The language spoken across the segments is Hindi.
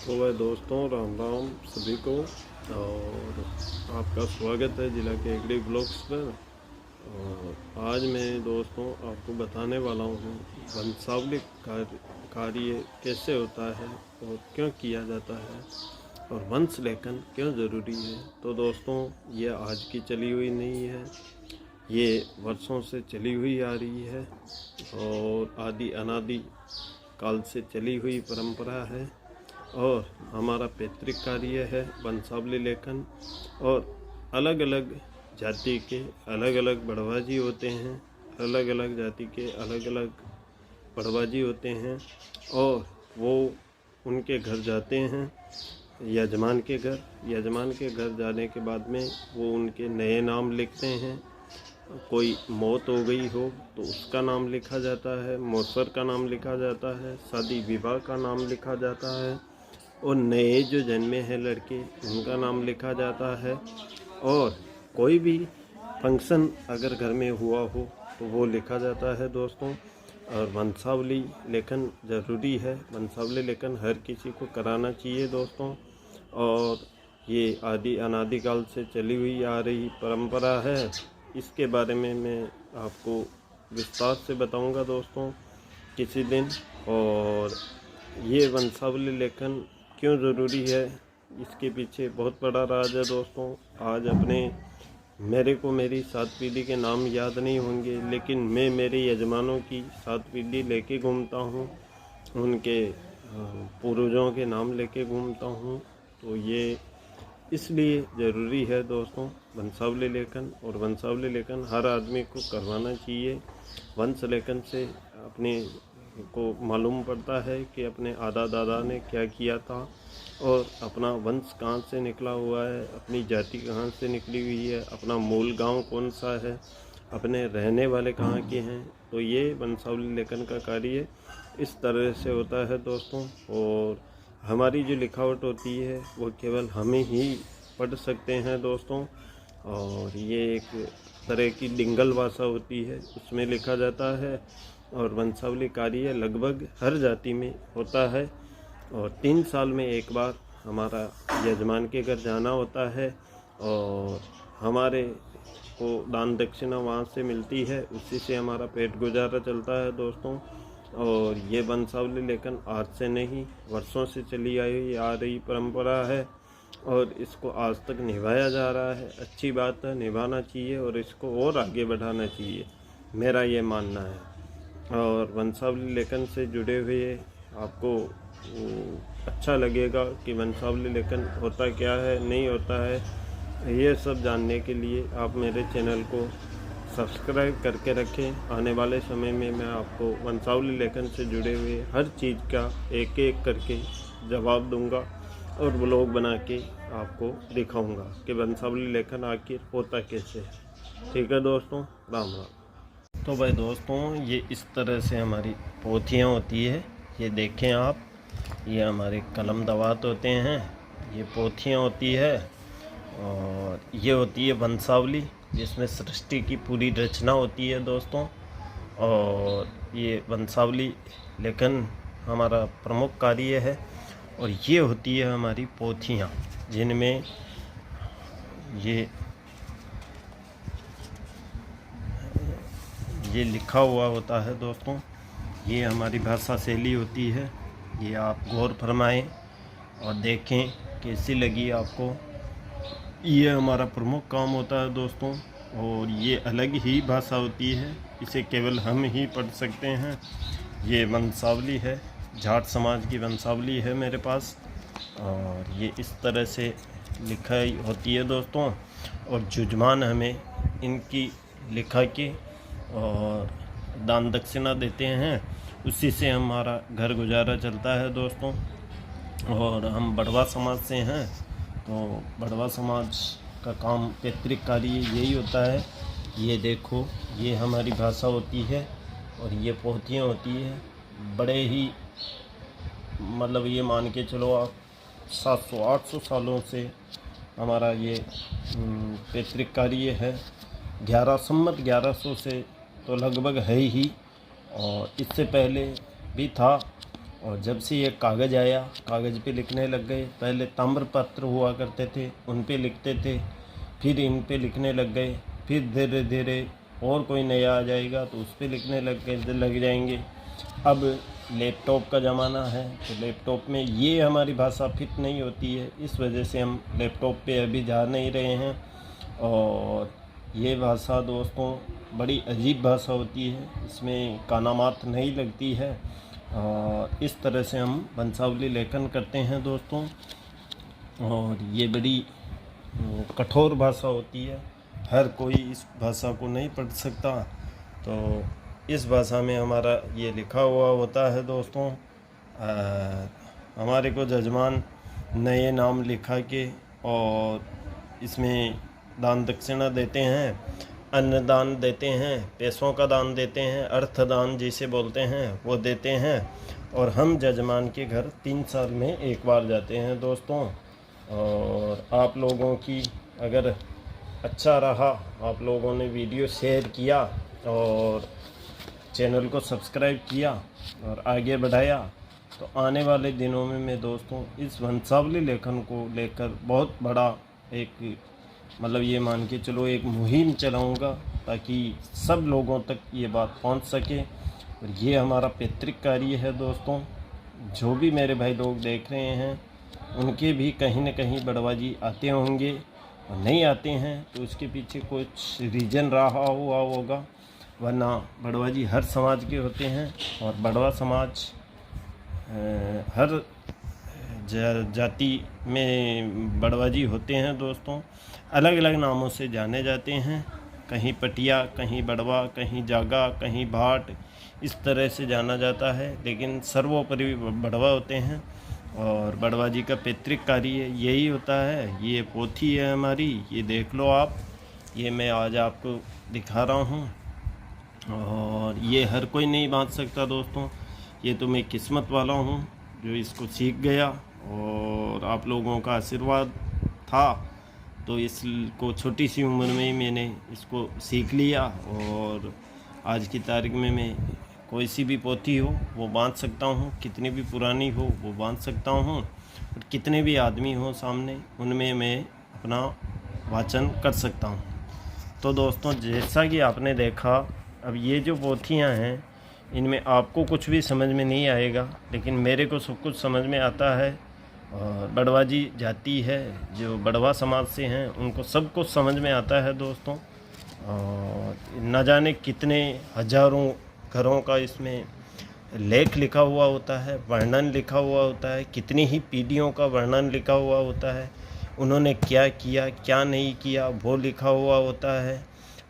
तो भाई दोस्तों, राम राम सभी को। और आपका स्वागत है जिला के एग्री ब्लॉग्स पर। और आज मैं दोस्तों आपको बताने वाला हूँ वंशावली कार्य कैसे होता है और क्यों किया जाता है और वंश लेखन क्यों ज़रूरी है। तो दोस्तों, ये आज की चली हुई नहीं है, ये वर्षों से चली हुई आ रही है और आदि अनादि काल से चली हुई परंपरा है। और हमारा पैतृक कार्य है वंशावली लेखन। और अलग अलग जाति के अलग अलग बड़वाजी होते हैं, अलग अलग जाति के अलग अलग बड़वाजी होते हैं। और वो उनके घर जाते हैं, यजमान के घर जाने के बाद में वो उनके नए नाम लिखते हैं। कोई मौत हो गई हो तो उसका नाम लिखा जाता है, मौसर का नाम लिखा जाता है, शादी विवाह का नाम लिखा जाता है और नए जो जन्मे हैं लड़के उनका नाम लिखा जाता है। और कोई भी फंक्शन अगर घर में हुआ हो तो वो लिखा जाता है दोस्तों। और वंशावली लेखन ज़रूरी है, वंशावली लेखन हर किसी को कराना चाहिए दोस्तों। और ये आदि अनादिकाल से चली हुई आ रही परंपरा है। इसके बारे में मैं आपको विस्तार से बताऊंगा दोस्तों किसी दिन। और ये वंशावली लेखन क्यों ज़रूरी है, इसके पीछे बहुत बड़ा राज है दोस्तों। आज मेरे को मेरी 7 पीढ़ी के नाम याद नहीं होंगे, लेकिन मैं मेरे यजमानों की 7 पीढ़ी लेके घूमता हूँ, उनके पूर्वजों के नाम लेके घूमता हूँ। तो ये इसलिए ज़रूरी है दोस्तों वंशावली लेखन। और वंशावली लेखन हर आदमी को करवाना चाहिए। वंश लेखन से अपने को मालूम पड़ता है कि अपने आदा दादा ने क्या किया था और अपना वंश कहाँ से निकला हुआ है, अपनी जाति कहाँ से निकली हुई है, अपना मूल गांव कौन सा है, अपने रहने वाले कहाँ के हैं। तो ये वंशावली लेखन का कार्य इस तरह से होता है दोस्तों। और हमारी जो लिखावट होती है वो केवल हम ही पढ़ सकते हैं दोस्तों। और ये एक तरह की डिंगल भाषा होती है, उसमें लिखा जाता है। और वंशावली कार्य लगभग हर जाति में होता है। और 3 साल में एक बार हमारा यजमान के घर जाना होता है और हमारे को दान दक्षिणा वहाँ से मिलती है, उसी से हमारा पेट गुजारा चलता है दोस्तों। और ये वंशावली लेखन आज से नहीं, वर्षों से चली आ रही परंपरा है और इसको आज तक निभाया जा रहा है। अच्छी बात है, निभाना चाहिए और इसको और आगे बढ़ाना चाहिए, मेरा ये मानना है। और वंशावली लेखन से जुड़े हुए आपको अच्छा लगेगा कि वंशावली लेखन होता क्या है, नहीं होता है। ये सब जानने के लिए आप मेरे चैनल को सब्सक्राइब करके रखें। आने वाले समय में मैं आपको वंशावली लेखन से जुड़े हुए हर चीज़ का एक एक करके जवाब दूंगा और ब्लॉग बना के आपको दिखाऊंगा कि वंशावली लेखन आखिर होता कैसे है। ठीक है दोस्तों, राम राम। तो भाई दोस्तों, ये इस तरह से हमारी पोथियाँ होती है। ये देखें आप, ये हमारे कलम दवात होते हैं, ये पोथियाँ होती है। और ये होती है वंशावली, जिसमें सृष्टि की पूरी रचना होती है दोस्तों। और ये वंशावली लेखन हमारा प्रमुख कार्य है। और ये होती है हमारी पोथियाँ, जिनमें ये लिखा हुआ होता है दोस्तों। ये हमारी भाषा शैली होती है, ये आप गौर फरमाएं और देखें कैसी लगी आपको। ये हमारा प्रमुख काम होता है दोस्तों। और ये अलग ही भाषा होती है, इसे केवल हम ही पढ़ सकते हैं। ये वंशावली है, जाट समाज की वंशावली है मेरे पास। और ये इस तरह से लिखाई होती है दोस्तों। और जजमान हमें इनकी लिखा के और दान दक्षिणा देते हैं, उसी से हमारा घर गुजारा चलता है दोस्तों। और हम बड़वा समाज से हैं, तो बड़वा समाज का काम पैतृक कार्य यही होता है। ये देखो, ये हमारी भाषा होती है और ये पोथियाँ होती है। बड़े ही मतलब ये मान के चलो आप 700-800 सालों से हमारा ये पैतृक कार्य है। 1100 से तो लगभग है ही। और इससे पहले भी था, और जब से ये कागज़ आया, कागज़ पे लिखने लग गए। पहले ताम्रपत्र हुआ करते थे, उन पे लिखते थे, फिर इन पे लिखने लग गए, फिर धीरे धीरे और कोई नया आ जाएगा तो उस पे लिखने लग जाएंगे। अब लैपटॉप का ज़माना है तो लैपटॉप में ये हमारी भाषा फिट नहीं होती है, इस वजह से हम लैपटॉप पे अभी जा नहीं रहे हैं। और ये भाषा दोस्तों बड़ी अजीब भाषा होती है, इसमें कानामात नहीं लगती है। और इस तरह से हम वंशावली लेखन करते हैं दोस्तों। और ये बड़ी कठोर भाषा होती है, हर कोई इस भाषा को नहीं पढ़ सकता। तो इस भाषा में हमारा ये लिखा हुआ होता है दोस्तों। हमारे को जजमान नए नाम लिखा के और इसमें दान दक्षिणा देते हैं, अन्नदान देते हैं, पैसों का दान देते हैं, अर्थदान जिसे बोलते हैं वो देते हैं। और हम जजमान के घर 3 साल में एक बार जाते हैं दोस्तों। और आप लोगों की अगर अच्छा रहा, आप लोगों ने वीडियो शेयर किया और चैनल को सब्सक्राइब किया और आगे बढ़ाया, तो आने वाले दिनों में मैं दोस्तों इस वंशावली लेखन को लेकर बहुत बड़ा एक मतलब ये मान के चलो एक मुहिम चलाऊंगा, ताकि सब लोगों तक ये बात पहुंच सके। और ये हमारा पैतृक कार्य है दोस्तों। जो भी मेरे भाई लोग देख रहे हैं उनके भी कहीं न कहीं बड़वाजी आते होंगे, और नहीं आते हैं तो उसके पीछे कुछ रीज़न रहा हुआ होगा, वरना बड़वाजी हर समाज के होते हैं। और बड़वा समाज हर जाति में बड़वाजी होते हैं दोस्तों। अलग अलग नामों से जाने जाते हैं, कहीं पटिया, कहीं बड़वा, कहीं जागा, कहीं भाट, इस तरह से जाना जाता है, लेकिन सर्वोपरि बड़वा होते हैं। और बड़वाजी का पैतृक कार्य यही होता है। ये पोथी है हमारी, ये देख लो आप, ये मैं आज आपको दिखा रहा हूँ। और ये हर कोई नहीं बांध सकता दोस्तों, ये तो मैं किस्मत वाला हूँ जो इसको सीख गया। और आप लोगों का आशीर्वाद था तो इसको छोटी सी उम्र में ही मैंने इसको सीख लिया। और आज की तारीख में मैं कोई सी भी पोथी हो वो बांध सकता हूँ, कितनी भी पुरानी हो वो बांध सकता हूँ, और कितने भी आदमी हो सामने उनमें मैं अपना वाचन कर सकता हूँ। तो दोस्तों जैसा कि आपने देखा, अब ये जो पोथियाँ हैं इनमें आपको कुछ भी समझ में नहीं आएगा, लेकिन मेरे को सब कुछ समझ में आता है। और बड़वाजी जाति है जो बड़वा समाज से हैं उनको सब कुछ समझ में आता है दोस्तों। और न जाने कितने हजारों घरों का इसमें लेख लिखा हुआ होता है, वर्णन लिखा हुआ होता है, कितनी ही पीढ़ियों का वर्णन लिखा हुआ होता है, उन्होंने क्या किया क्या नहीं किया वो लिखा हुआ होता है।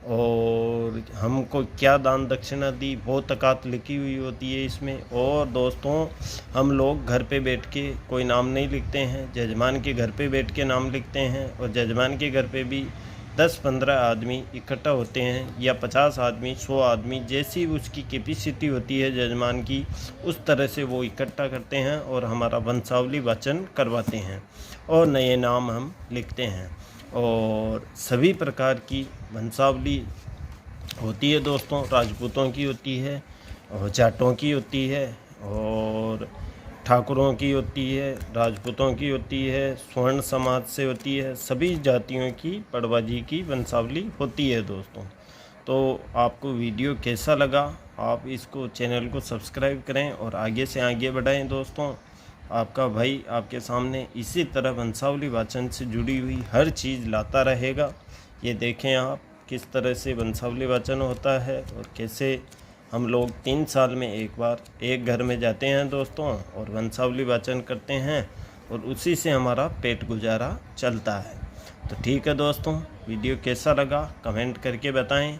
और हमको क्या दान दक्षिणा दी वो तकात लिखी हुई होती है इसमें। और दोस्तों हम लोग घर पे बैठ के कोई नाम नहीं लिखते हैं, जजमान के घर पे बैठ के नाम लिखते हैं। और जजमान के घर पे भी 10-15 आदमी इकट्ठा होते हैं, या 50 आदमी, 100 आदमी, जैसी उसकी कैपेसिटी होती है जजमान की, उस तरह से वो इकट्ठा करते हैं और हमारा वंशावली वाचन करवाते हैं और नए नाम हम लिखते हैं। और सभी प्रकार की वंशावली होती है दोस्तों, राजपूतों की होती है और जाटों की होती है और ठाकुरों की होती है, राजपूतों की होती है, स्वर्ण समाज से होती है, सभी जातियों की बड़वाजी की वंशावली होती है दोस्तों। तो आपको वीडियो कैसा लगा, आप इसको चैनल को सब्सक्राइब करें और आगे से आगे बढ़ाएं दोस्तों। आपका भाई आपके सामने इसी तरह वंशावली वाचन से जुड़ी हुई हर चीज़ लाता रहेगा। ये देखें आप किस तरह से वंशावली वाचन होता है और कैसे हम लोग 3 साल में एक बार एक घर में जाते हैं दोस्तों और वंशावली वाचन करते हैं, और उसी से हमारा पेट गुजारा चलता है। तो ठीक है दोस्तों, वीडियो कैसा लगा कमेंट करके बताएं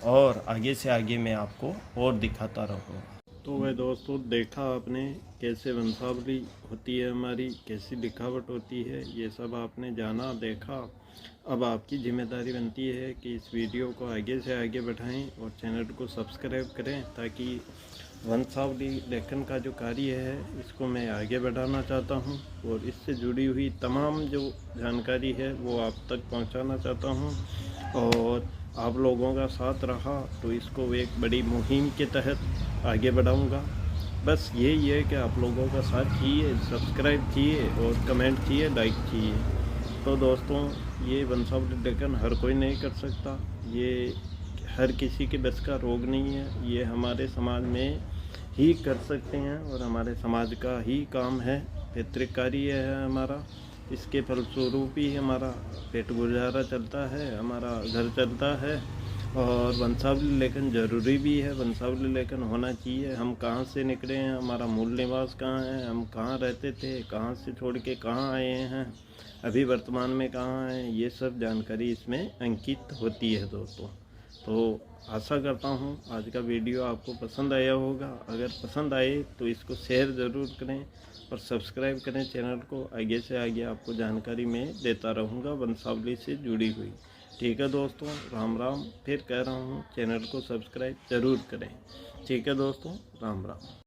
और आगे से आगे मैं आपको और दिखाता रहूँगा। तो वह दोस्तों देखा आपने कैसे वंशावली होती है हमारी, कैसी लिखावट होती है, ये सब आपने जाना देखा। अब आपकी जिम्मेदारी बनती है कि इस वीडियो को आगे से आगे बढ़ाएं और चैनल को सब्सक्राइब करें, ताकि वंशावली लेखन का जो कार्य है इसको मैं आगे बढ़ाना चाहता हूं और इससे जुड़ी हुई तमाम जो जानकारी है वो आप तक पहुंचाना चाहता हूं। और आप लोगों का साथ रहा तो इसको एक बड़ी मुहिम के तहत आगे बढ़ाऊंगा। बस यही है कि आप लोगों का साथ चाहिए, सब्सक्राइब चाहिए और कमेंट चाहिए, लाइक चाहिए। तो दोस्तों ये वंशावली लेखन हर कोई नहीं कर सकता, ये हर किसी के बस का रोग नहीं है, ये हमारे समाज में ही कर सकते हैं और हमारे समाज का ही काम है, पैतृक कार्य है हमारा। इसके फलस्वरूप ही हमारा पेट गुजारा चलता है, हमारा घर चलता है। और वंशावली लेखन ज़रूरी भी है, वंशावली लेखन होना चाहिए। हम कहाँ से निकले हैं, हमारा मूल निवास कहाँ है, हम कहाँ रहते थे, कहाँ से छोड़ के कहाँ आए हैं, अभी वर्तमान में कहाँ हैं, ये सब जानकारी इसमें अंकित होती है दोस्तों। तो आशा करता हूँ आज का वीडियो आपको पसंद आया होगा। अगर पसंद आए तो इसको शेयर ज़रूर करें और सब्सक्राइब करें चैनल को। आगे से आगे आपको जानकारी मैं देता रहूँगा वंशावली से जुड़ी हुई। ठीक है दोस्तों, राम राम। फिर कह रहा हूँ चैनल को सब्सक्राइब ज़रूर करें। ठीक है दोस्तों, राम राम।